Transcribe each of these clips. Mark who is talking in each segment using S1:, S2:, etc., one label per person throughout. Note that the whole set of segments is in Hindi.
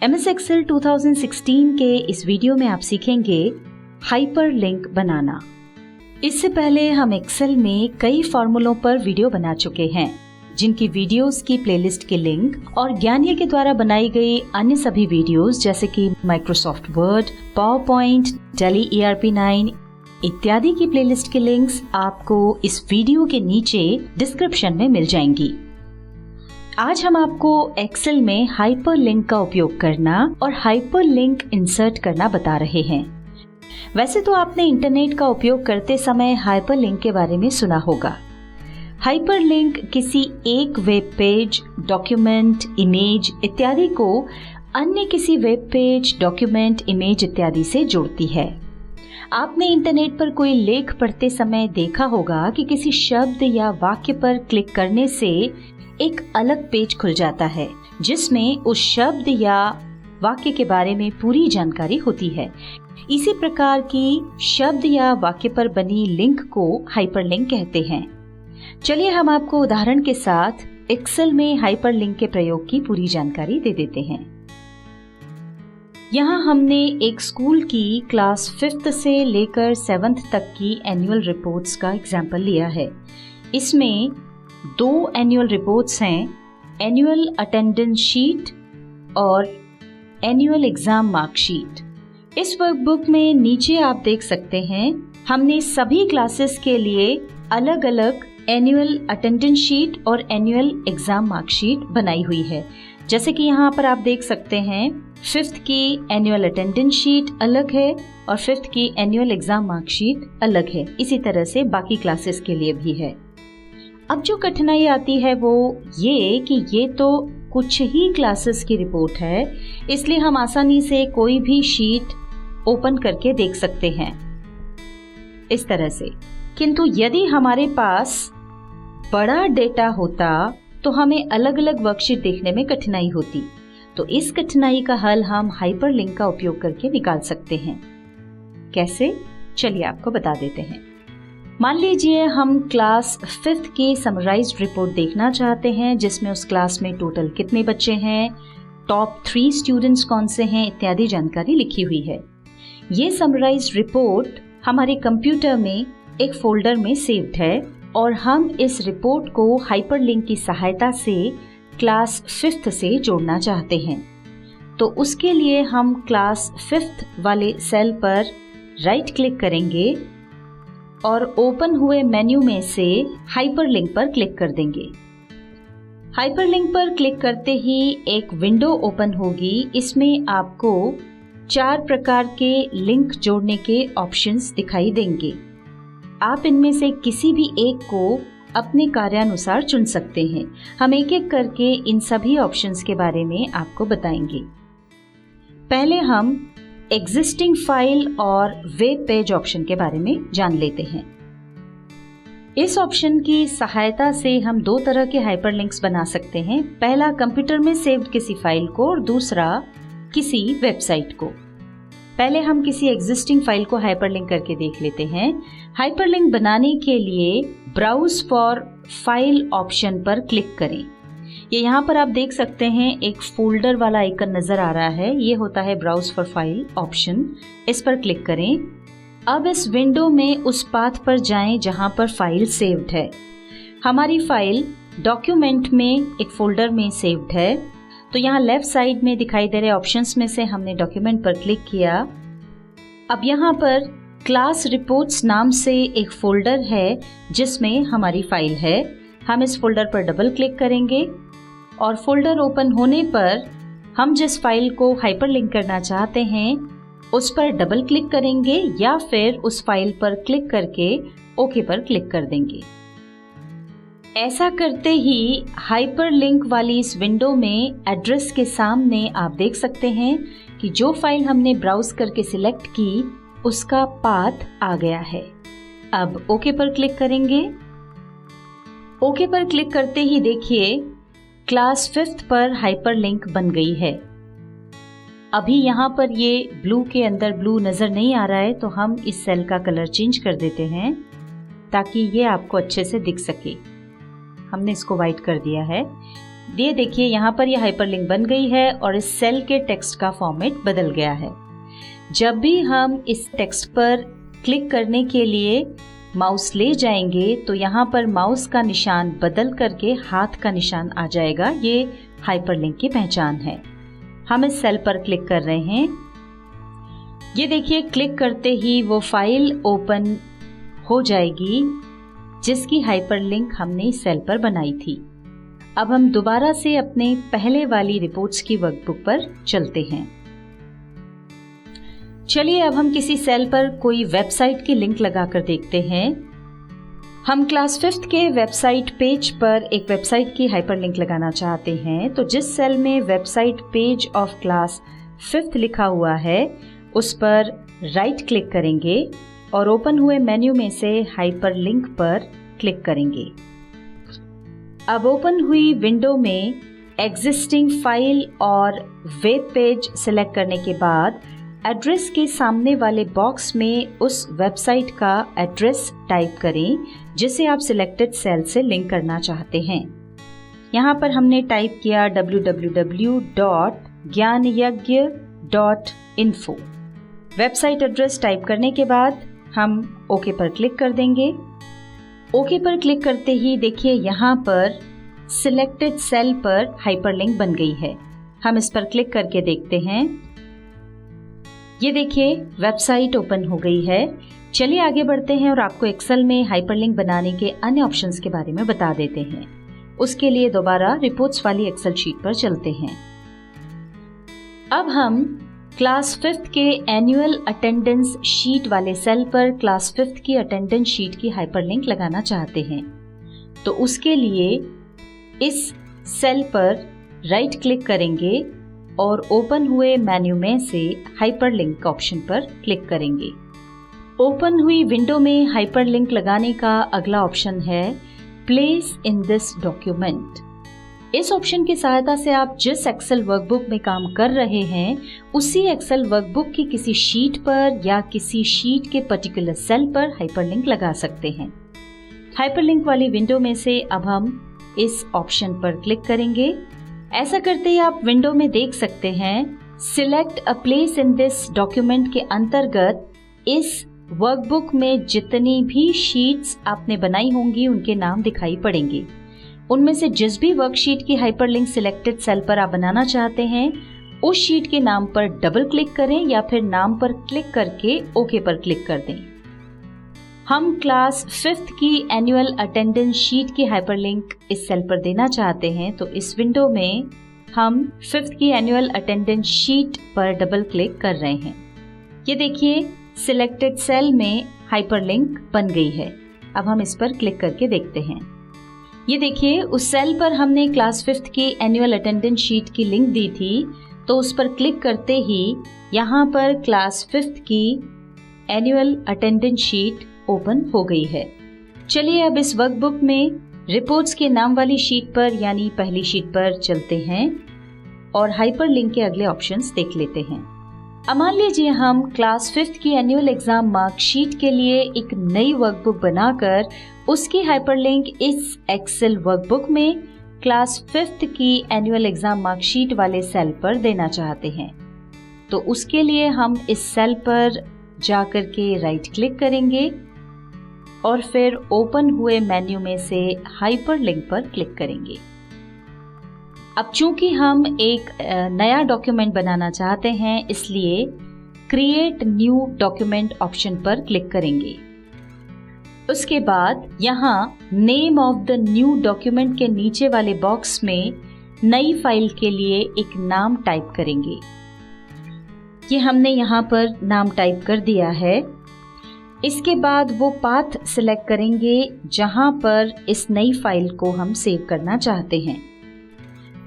S1: MS Excel 2016 के इस वीडियो में आप सीखेंगे हाइपरलिंक बनाना। इससे पहले हम एक्सेल में कई फॉर्मूलों पर वीडियो बना चुके हैं, जिनकी वीडियोस की प्लेलिस्ट के लिंक और ज्ञानिया के द्वारा बनाई गई अन्य सभी वीडियोस जैसे कि Microsoft word, PowerPoint, tally ERP9 इत्यादि की प्लेलिस्ट के लिंक्स आपको इस वीडियो के नीचे डिस्क्रिप्शन में मिल जाएंगी। आज हम आपको एक्सेल में हाइपरलिंक का उपयोग करना और हाइपरलिंक इंसर्ट करना बता रहे हैं। वैसे तो आपने इंटरनेट का उपयोग करते समय हाइपरलिंक के बारे में सुना होगा। हाइपरलिंक किसी एक वेब पेज, डॉक्यूमेंट, इमेज इत्यादि को अन्य किसी वेब पेज, डॉक्यूमेंट, इमेज इत्यादि से जोड़ती है। आपने इंटरनेट पर कोई लेख पढ़ते समय देखा होगा कि किसी शब्द या वाक्य पर क्लिक करने से एक अलग पेज खुल जाता है, जिसमें उस शब्द या वाक्य के बारे में पूरी जानकारी होती है। इसी प्रकार की शब्द या वाक्य पर बनी लिंक को हाइपरलिंक कहते हैं। चलिए हम आपको उदाहरण के साथ एक्सेल में हाइपरलिंक के प्रयोग की पूरी जानकारी दे देते हैं। यहाँ हमने एक स्कूल की क्लास 5th से लेकर 7th तक की एनुअल रिपोर्ट्स का एग्जाम्पल लिया है। इसमें 2 एनुअल रिपोर्ट्स हैं, एनुअल अटेंडेंस शीट और एनुअल एग्जाम मार्कशीट। इस वर्कबुक में नीचे आप देख सकते हैं हमने सभी क्लासेस के लिए अलग अलग एनुअल अटेंडेंस शीट और एनुअल एग्जाम मार्कशीट बनाई हुई है। जैसे कि यहाँ पर आप देख सकते हैं 5th की एनुअल अटेंडेंस शीट अलग है और 5th की एनुअल एग्जाम मार्कशीट अलग है। इसी तरह से बाकी क्लासेस के लिए भी है। अब जो कठिनाई आती है वो ये कि ये तो कुछ ही क्लासेस की रिपोर्ट है, इसलिए हम आसानी से कोई भी शीट ओपन करके देख सकते हैं इस तरह से। किंतु यदि हमारे पास बड़ा डेटा होता तो हमें अलग अलग वर्कशीट देखने में कठिनाई होती। तो इस कठिनाई का हल हम हाइपरलिंक का उपयोग करके निकाल सकते हैं। कैसे? चलिए आपको बता देते हैं। मान लीजिए हम क्लास 5th की समराइज्ड रिपोर्ट देखना चाहते हैं, जिसमें उस क्लास में टोटल कितने बच्चे हैं, टॉप 3 स्टूडेंट्स कौन से हैं इत्यादि जानकारी लिखी हुई है। ये समराइज्ड रिपोर्ट हमारे कंप्यूटर में एक फोल्डर में सेव्ड है और हम इस रिपोर्ट को हाइपरलिंक की सहायता से क्लास 5th से जोड़ना चाहते हैं। तो उसके लिए हम क्लास 5th वाले सेल पर राइट क्लिक करेंगे और ओपन हुए मेन्यू में से हाइपरलिंक पर क्लिक कर देंगे। हाइपरलिंक पर क्लिक करते ही एक विंडो ओपन होगी। इसमें आपको 4 प्रकार के लिंक जोड़ने के ऑप्शंस दिखाई देंगे। आप इनमें से किसी भी एक को अपने कार्यानुसार चुन सकते हैं। हम एक एक करके इन सभी ऑप्शंस के बारे में आपको बताएंगे। पहले हम एग्जिस्टिंग फाइल और वेब पेज ऑप्शन के बारे में जान लेते हैं। इस ऑप्शन की सहायता से हम 2 तरह के हाइपरलिंक्स बना सकते हैं। पहला कंप्यूटर में सेव्ड किसी फाइल को और दूसरा किसी वेबसाइट को। पहले हम किसी एग्जिस्टिंग फाइल को हाइपरलिंक करके देख लेते हैं। हाइपरलिंक बनाने के लिए ब्राउज फॉर फाइल ऑप्शन पर क्लिक करें। ये यहाँ पर आप देख सकते हैं एक फोल्डर वाला आइकन नजर आ रहा है। ये होता है ब्राउज फॉर फाइल ऑप्शन। इस पर क्लिक करें। अब इस विंडो में उस पाथ पर जाएं जहां पर फाइल सेव्ड है। हमारी फाइल डॉक्यूमेंट में एक फोल्डर में सेव्ड है। तो यहाँ लेफ्ट साइड में दिखाई दे रहे ऑप्शंस में से हमने डॉक्यूमेंट पर क्लिक किया। अब यहाँ पर क्लास रिपोर्ट्स नाम से एक फोल्डर है जिसमें हमारी फाइल है। हम इस फोल्डर पर डबल क्लिक करेंगे और फोल्डर ओपन होने पर हम जिस फाइल को हाइपरलिंक करना चाहते हैं उस पर डबल क्लिक करेंगे या फिर उस फाइल पर क्लिक करके ओके पर क्लिक कर देंगे। ऐसा करते ही हाइपरलिंक वाली इस विंडो में एड्रेस के सामने आप देख सकते हैं कि जो फाइल हमने ब्राउज करके सिलेक्ट की उसका पाथ आ गया है। अब ओके पर क्लिक करेंगे। ओके पर क्लिक करते ही देखिए क्लास 5th पर हाइपरलिंक बन गई है। अभी यहाँ पर ये ब्लू के अंदर ब्लू नजर नहीं आ रहा है, तो हम इस सेल का कलर चेंज कर देते हैं ताकि ये आपको अच्छे से दिख सके। हमने इसको वाइट कर दिया है। ये देखिए यहाँ पर ये हाइपरलिंक बन गई है और इस सेल के टेक्स्ट का फॉर्मेट बदल गया है। जब भी हम इस टेक्स्ट पर क्लिक करने के लिए माउस ले जाएंगे तो यहाँ पर माउस का निशान बदल करके हाथ का निशान आ जाएगा। ये हाइपरलिंक की पहचान है। हम इस सेल पर क्लिक कर रहे हैं। ये देखिए क्लिक करते ही वो फाइल ओपन हो जाएगी जिसकी हाइपरलिंक हमने इस सेल पर बनाई थी। अब हम दोबारा से अपने पहले वाली रिपोर्ट्स की वर्कबुक पर चलते हैं। चलिए अब हम किसी सेल पर कोई वेबसाइट की लिंक लगाकर देखते हैं। हम क्लास 5th के वेबसाइट पेज पर एक वेबसाइट की हाइपरलिंक लगाना चाहते हैं। तो जिस सेल में website page of class 5th लिखा हुआ है उस पर राइट क्लिक करेंगे और ओपन हुए मेन्यू में से हाइपरलिंक पर क्लिक करेंगे। अब ओपन हुई विंडो में एग्जिस्टिंग फाइल और वेब पेज सिलेक्ट करने के बाद एड्रेस के सामने वाले बॉक्स में उस वेबसाइट का एड्रेस टाइप करें जिसे आप सिलेक्टेड सेल से लिंक करना चाहते हैं। यहाँ पर हमने टाइप किया www.gyanayagya.info। वेबसाइट एड्रेस टाइप करने के बाद हम ओके पर क्लिक कर देंगे। ओके पर क्लिक करते ही देखिए यहाँ पर सिलेक्टेड सेल पर हाइपरलिंक बन गई है। हम इस पर क्लिक करके देखते हैं। ये देखिए वेबसाइट ओपन हो गई है। चलिए आगे बढ़ते हैं और आपको एक्सेल में हाइपरलिंक बनाने के अन्य ऑप्शंस के बारे में बता देते हैं। उसके लिए दोबारा रिपोर्ट्स वाली एक्सेल शीट पर चलते हैं। अब हम क्लास 5th के एनुअल अटेंडेंस शीट वाले सेल पर क्लास 5th की अटेंडेंस शीट की हाइपरलिंक लगाना चाहते हैं। तो उसके लिए इस सेल पर राइट क्लिक करेंगे और ओपन हुए मेन्यू में से हाइपरलिंक ऑप्शन पर क्लिक करेंगे। ओपन हुई विंडो में हाइपरलिंक लगाने का अगला ऑप्शन है प्लेस इन दिस डॉक्यूमेंट। इस ऑप्शन की सहायता से आप जिस एक्सेल वर्कबुक में काम कर रहे हैं उसी एक्सेल वर्कबुक की किसी शीट पर या किसी शीट के पर्टिकुलर सेल पर हाइपरलिंक लगा सकते हैं। हाइपरलिंक वाली विंडो में से अब हम इस ऑप्शन पर क्लिक करेंगे। ऐसा करते ही आप विंडो में देख सकते हैं select a place in this document के अंतर्गत इस वर्कबुक में जितनी भी शीट्स आपने बनाई होंगी उनके नाम दिखाई पड़ेंगे। उनमें से जिस भी वर्कशीट की हाइपरलिंक सिलेक्टेड सेल पर आप बनाना चाहते हैं उस शीट के नाम पर डबल क्लिक करें या फिर नाम पर क्लिक करके ओके पर क्लिक कर दें। हम क्लास 5th की एनुअल अटेंडेंस शीट की हाइपरलिंक इस सेल पर देना चाहते हैं। तो इस विंडो में हम 5th की एनुअल अटेंडेंस शीट पर डबल क्लिक कर रहे हैं। ये देखिए सिलेक्टेड सेल में हाइपरलिंक बन गई है। अब हम इस पर क्लिक करके देखते हैं। ये देखिए उस सेल पर हमने क्लास 5th की एनुअल अटेंडेंस शीट की लिंक दी थी। तो उस पर क्लिक करते ही यहाँ पर क्लास 5th की एनुअल अटेंडेंस शीट ओपन हो गई है। चलिए अब इस वर्कबुक में रिपोर्ट्स के नाम वाली शीट पर यानी पहली शीट पर चलते हैं और हाइपरलिंक के अगले ऑप्शंस देख लेते हैं। अब मान लीजिए हम क्लास 5th की एनुअल एग्जाम मार्कशीट के लिए एक नई वर्कबुक बनाकर उसकी हाइपरलिंक इस एक्सेल वर्कबुक में क्लास 5th की एनुअल एग्जाम मार्कशीट वाले सेल पर देना चाहते हैं। तो उसके लिए हम इस सेल पर जाकर के राइट क्लिक करेंगे और फिर ओपन हुए मेन्यू में से हाइपरलिंक पर क्लिक करेंगे। अब चूंकि हम एक नया डॉक्यूमेंट बनाना चाहते हैं इसलिए क्रिएट न्यू डॉक्यूमेंट ऑप्शन पर क्लिक करेंगे। उसके बाद यहाँ name of the new document के नीचे वाले बॉक्स में नई फाइल के लिए एक नाम टाइप करेंगे। ये हमने यहाँ पर नाम टाइप कर दिया है। इसके बाद वो पाथ सिलेक्ट करेंगे जहाँ पर इस नई फाइल को हम सेव करना चाहते हैं।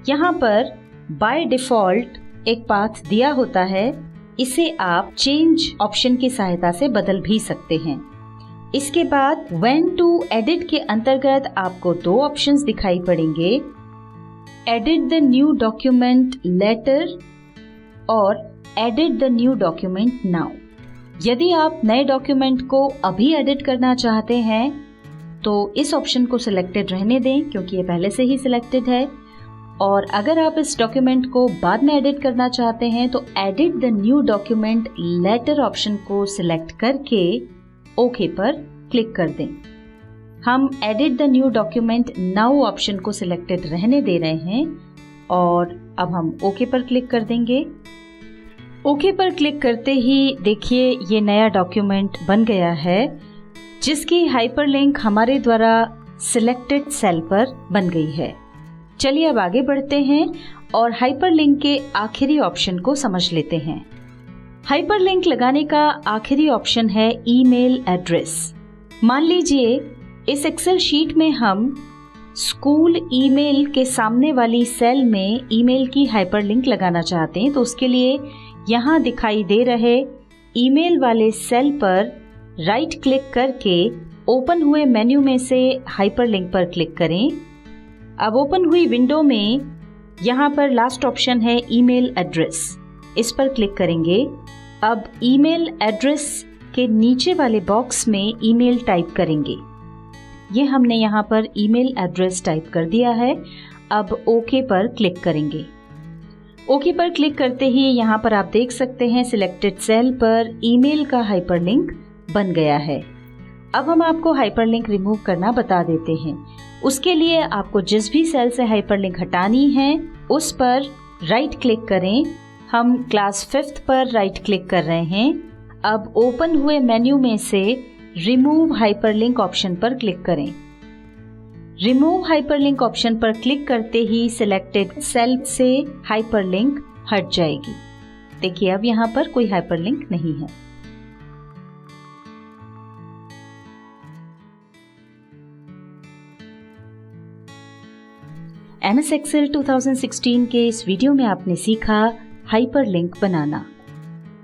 S1: यहाँ पर बाय डिफ़ॉल्ट एक पाथ दिया होता है, इसे आप चेंज ऑप्शन की सहायता से बदल भी सकते हैं। इसके बाद व्हेन टू एडिट के अंतर्गत आपको दो ऑप्शंस दिखाई पड़ेंगे, edit the new document letter और edit the new document now. यदि आप नए डॉक्यूमेंट को अभी एडिट करना चाहते हैं तो इस ऑप्शन को सिलेक्टेड रहने दें क्योंकि ये पहले से ही सिलेक्टेड है। और अगर आप इस डॉक्यूमेंट को बाद में एडिट करना चाहते हैं तो edit the new document letter option को सिलेक्ट करके ओके पर क्लिक कर दें। हम edit the new document now option को सिलेक्टेड रहने दे रहे हैं और अब हम ओके पर क्लिक कर देंगे। ओके पर क्लिक करते ही देखिए ये नया डॉक्यूमेंट बन गया है जिसकी हाइपरलिंक हमारे द्वारा सिलेक्टेड सेल पर बन गई है। चलिए अब आगे बढ़ते हैं और हाइपरलिंक के आखिरी ऑप्शन को समझ लेते हैं। हाइपरलिंक लगाने का आखिरी ऑप्शन है ईमेल एड्रेस। मान लीजिए इस एक्सेल शीट में हम स्कूल ईमेल के सामने वाली सेल में ईमेल की हाइपरलिंक लगाना चाहते हैं, तो उसके लिए यहाँ दिखाई दे रहे ईमेल वाले सेल पर राइट क्लिक करके ओपन हुए मेन्यू में से हाइपरलिंक पर क्लिक करें। अब ओपन हुई विंडो में यहाँ पर लास्ट ऑप्शन है ईमेल एड्रेस, इस पर क्लिक करेंगे। अब ईमेल एड्रेस के नीचे वाले बॉक्स में ईमेल टाइप करेंगे। ये हमने यहाँ पर ईमेल एड्रेस टाइप कर दिया है। अब ओके पर क्लिक करेंगे। ओके पर क्लिक करते ही यहाँ पर आप देख सकते हैं सिलेक्टेड सेल पर ईमेल का हाइपरलिंक बन गया है। अब हम आपको हाइपरलिंक रिमूव करना बता देते हैं। उसके लिए आपको जिस भी सेल से हाइपरलिंक हटानी है उस पर राइट क्लिक करें। हम क्लास 5th पर राइट क्लिक कर रहे हैं। अब ओपन हुए मेन्यू में से रिमूव हाइपरलिंक ऑप्शन पर क्लिक करें। रिमूव हाइपरलिंक ऑप्शन पर क्लिक करते ही सिलेक्टेड सेल से हाइपरलिंक हट जाएगी। देखिए अब यहाँ पर कोई हाइपरलिंक नहीं है। MS Excel 2016 के इस वीडियो में आपने सीखा हाइपरलिंक बनाना।